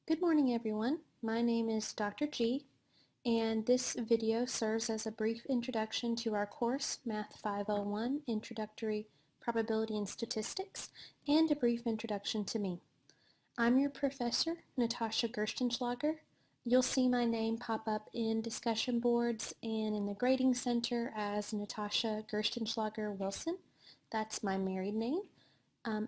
Good morning, everyone. My name is Dr. G, and this video serves as a brief introduction to our course, Math 501, Introductory Probability and Statistics, and a brief introduction to me. I'm your professor, Natasha Gerstenschlager. You'll see my name pop up in discussion boards and in the grading center as Natasha Gerstenschlager Wilson. That's my married name.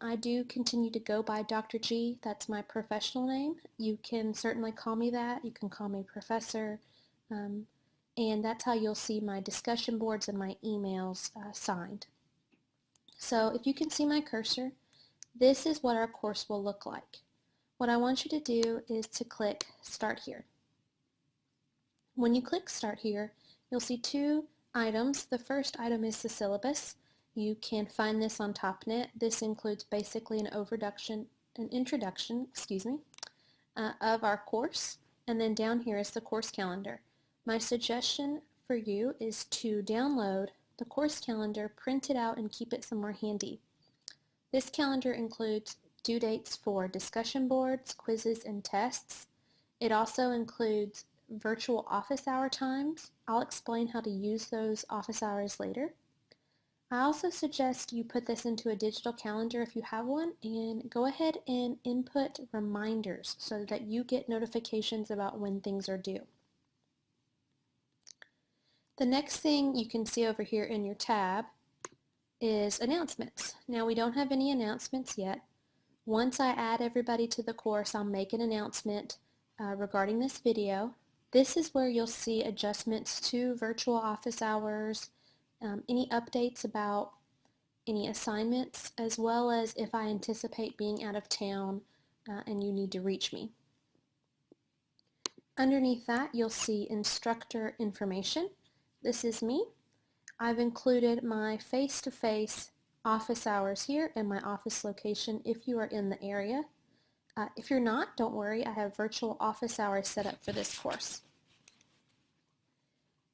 I do continue to go by Dr. G. That's my professional name. You can certainly call me that. You can call me Professor. And that's how you'll see my discussion boards and my emails signed. So if you can see my cursor, this is what our course will look like. What I want you to do is to click Start Here. When you click Start Here, you'll see two items. The first item is the syllabus. You can find this on TopNet. This includes basically an introduction, of our course. And then down here is the course calendar. My suggestion for you is to download the course calendar, print it out, and keep it somewhere handy. This calendar includes due dates for discussion boards, quizzes, and tests. It also includes virtual office hour times. I'll explain how to use those office hours later. I also suggest you put this into a digital calendar if you have one, and go ahead and input reminders so that you get notifications about when things are due. The next thing you can see over here in your tab is announcements. Now we don't have any announcements yet. Once I add everybody to the course, I'll make an announcement regarding this video. This is where you'll see adjustments to virtual office hours, any updates about any assignments, as well as if I anticipate being out of town and you need to reach me. Underneath that, you'll see instructor information. This is me. I've included my face-to-face office hours here and my office location if you are in the area. If you're not, don't worry, I have virtual office hours set up for this course.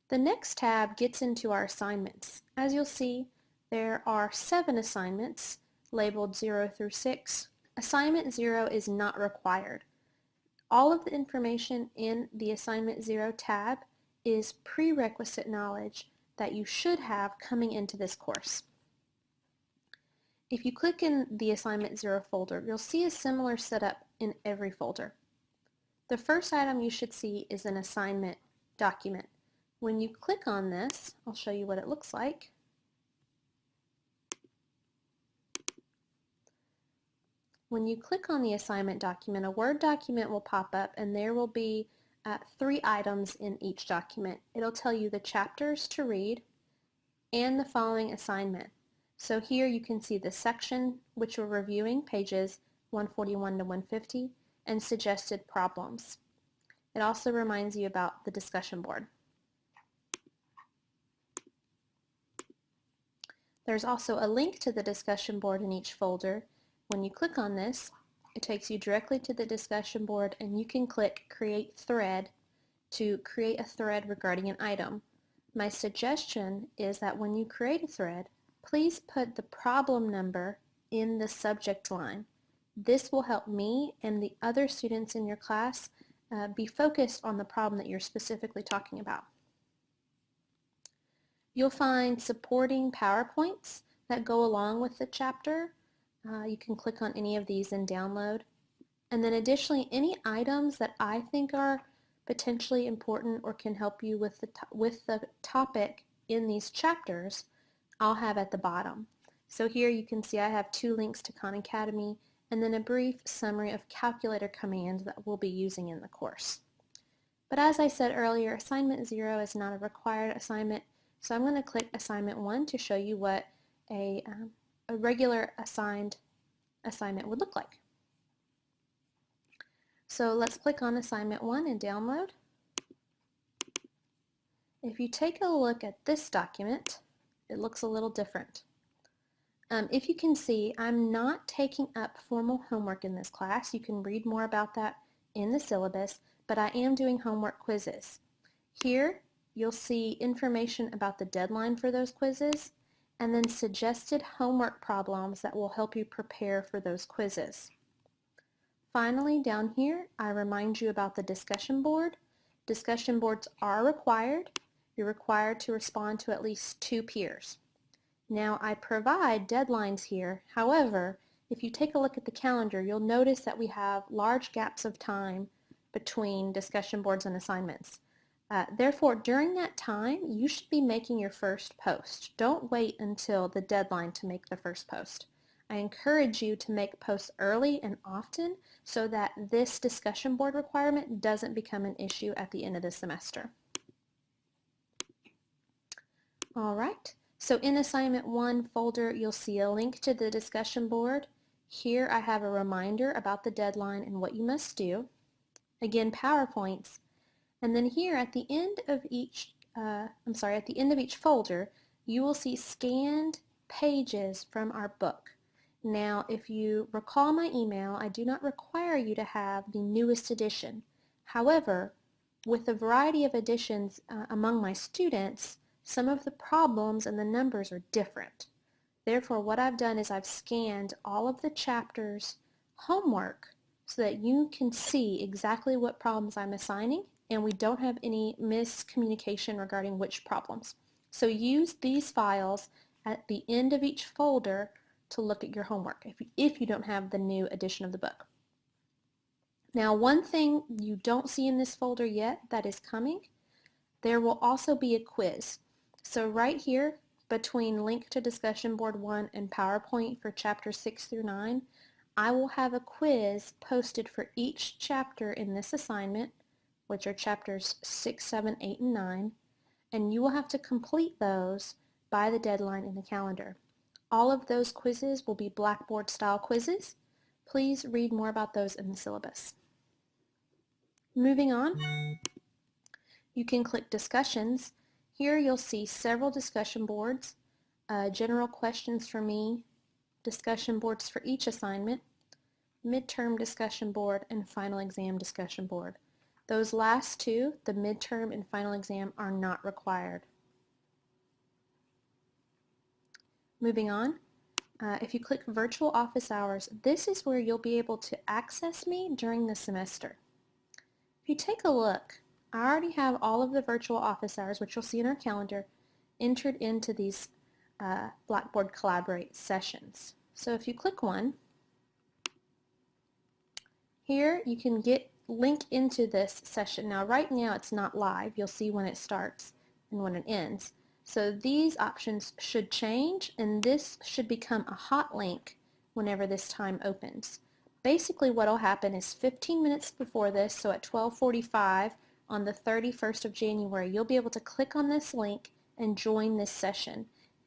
The next tab gets into our assignments. As you'll see, there are 7 assignments labeled 0 through 6. Assignment 0 is not required. All of the information in the Assignment 0 tab is prerequisite knowledge that you should have coming into this course. If you click in the Assignment 0 folder, you'll see a similar setup in every folder. The first item you should see is an assignment document. When you click on this, I'll show you what it looks like. When you click on the assignment document, a Word document will pop up, and there will be 3 items in each document. It'll tell you the chapters to read and the following assignment. So here you can see the section which we're reviewing, pages 141 to 150, and suggested problems. It also reminds you about the discussion board. There's also a link to the discussion board in each folder. When you click on this, it takes you directly to the discussion board, and you can click Create Thread to create a thread regarding an item. My suggestion is that when you create a thread, please put the problem number in the subject line. This will help me and the other students in your class be focused on the problem that you're specifically talking about. You'll find supporting PowerPoints that go along with the chapter. You can click on any of these and download. And then additionally, any items that I think are potentially important or can help you with the topic in these chapters, I'll have at the bottom. So here you can see I have 2 links to Khan Academy and then a brief summary of calculator commands that we'll be using in the course. But as I said earlier, assignment 0 is not a required assignment, so I'm going to click assignment 1 to show you what a regular assigned assignment would look like. So let's click on assignment 1 and download. If you take a look at this document, it looks a little different. If you can see, I'm not taking up formal homework in this class. You can read more about that in the syllabus, but I am doing homework quizzes. Here, you'll see information about the deadline for those quizzes, and then suggested homework problems that will help you prepare for those quizzes. Finally, down here, I remind you about the discussion board. Discussion boards are required. You're required to respond to at least 2 peers. Now, I provide deadlines here. However, if you take a look at the calendar, you'll notice that we have large gaps of time between discussion boards and assignments. Therefore, during that time, you should be making your first post. Don't wait until the deadline to make the first post. I encourage you to make posts early and often so that this discussion board requirement doesn't become an issue at the end of the semester. All right, so in Assignment 1 folder, you'll see a link to the discussion board. Here I have a reminder about the deadline and what you must do. Again, PowerPoints. And then here at the end of each, at the end of each folder, you will see scanned pages from our book. Now, if you recall my email, I do not require you to have the newest edition. However, with a variety of editions among my students, some of the problems and the numbers are different. Therefore, what I've done is I've scanned all of the chapters' homework so that you can see exactly what problems I'm assigning and we don't have any miscommunication regarding which problems. So use these files at the end of each folder to look at your homework if you don't have the new edition of the book. Now, one thing you don't see in this folder yet that is coming, there will also be a quiz. So right here, between link to discussion board 1 and PowerPoint for chapters 6 through 9, I will have a quiz posted for each chapter in this assignment, which are chapters 6, 7, 8, and 9, and you will have to complete those by the deadline in the calendar. All of those quizzes will be Blackboard style quizzes. Please read more about those in the syllabus. Moving on, you can click Discussions. Here you'll see several discussion boards, general questions for me, discussion boards for each assignment, midterm discussion board, and final exam discussion board. Those last two, the midterm and final exam, are not required. Moving on, if you click Virtual Office Hours, this is where you'll be able to access me during the semester. If you take a look, I already have all of the virtual office hours, which you'll see in our calendar, entered into these Blackboard Collaborate sessions. So if you click one, here you can link into this session. Now right now it's not live. You'll see when it starts and when it ends. So these options should change and this should become a hot link whenever this time opens. Basically what will happen is 15 minutes before this, so at 12:45 on the 31st of January, you'll be able to click on this link and join this session.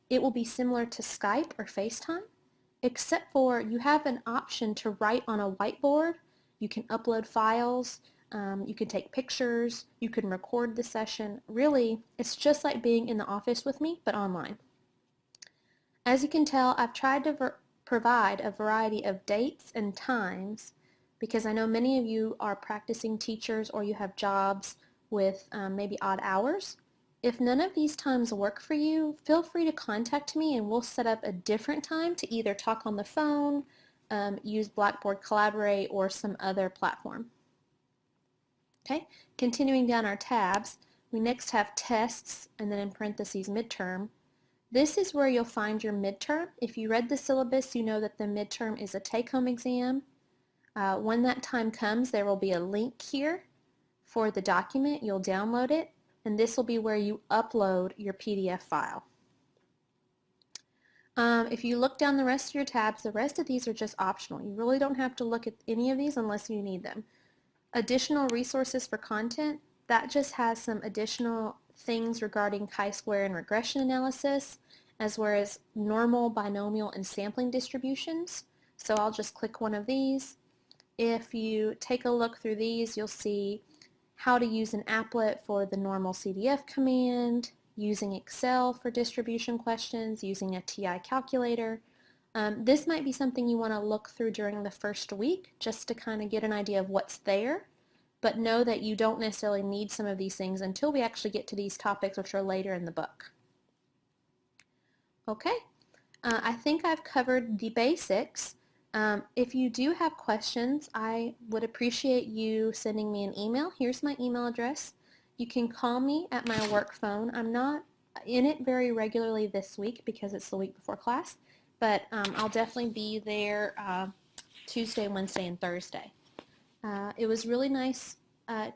It will be similar to Skype or FaceTime, except for you have an option to write on a whiteboard. You can upload files, you can take pictures, you can record the session. Really, it's just like being in the office with me, but online. As you can tell, I've tried to provide a variety of dates and times because I know many of you are practicing teachers or you have jobs with maybe odd hours. If none of these times work for you, feel free to contact me and we'll set up a different time to either talk on the phone, use Blackboard Collaborate, or some other platform. Okay, continuing down our tabs, we next have tests and then in parentheses midterm. This is where you'll find your midterm. If you read the syllabus, you know that the midterm is a take-home exam. When that time comes, there will be a link here for the document. You'll download it, and this will be where you upload your PDF file. If you look down the rest of your tabs, the rest of these are just optional. You really don't have to look at any of these unless you need them. Additional resources for content, that just has some additional things regarding chi-square and regression analysis, as well as normal, binomial, and sampling distributions. So I'll just click one of these. If you take a look through these, you'll see how to use an applet for the normal CDF command, using Excel for distribution questions, using a TI calculator. This might be something you want to look through during the first week just to kind of get an idea of what's there, but know that you don't necessarily need some of these things until we actually get to these topics, which are later in the book. Okay, I think I've covered the basics. If you do have questions, I would appreciate you sending me an email. Here's my email address. You can call me at my work phone. I'm not in it very regularly this week because it's the week before class, but I'll definitely be there Tuesday, Wednesday, and Thursday. It was really nice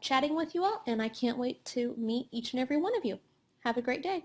chatting with you all, and I can't wait to meet each and every one of you. Have a great day.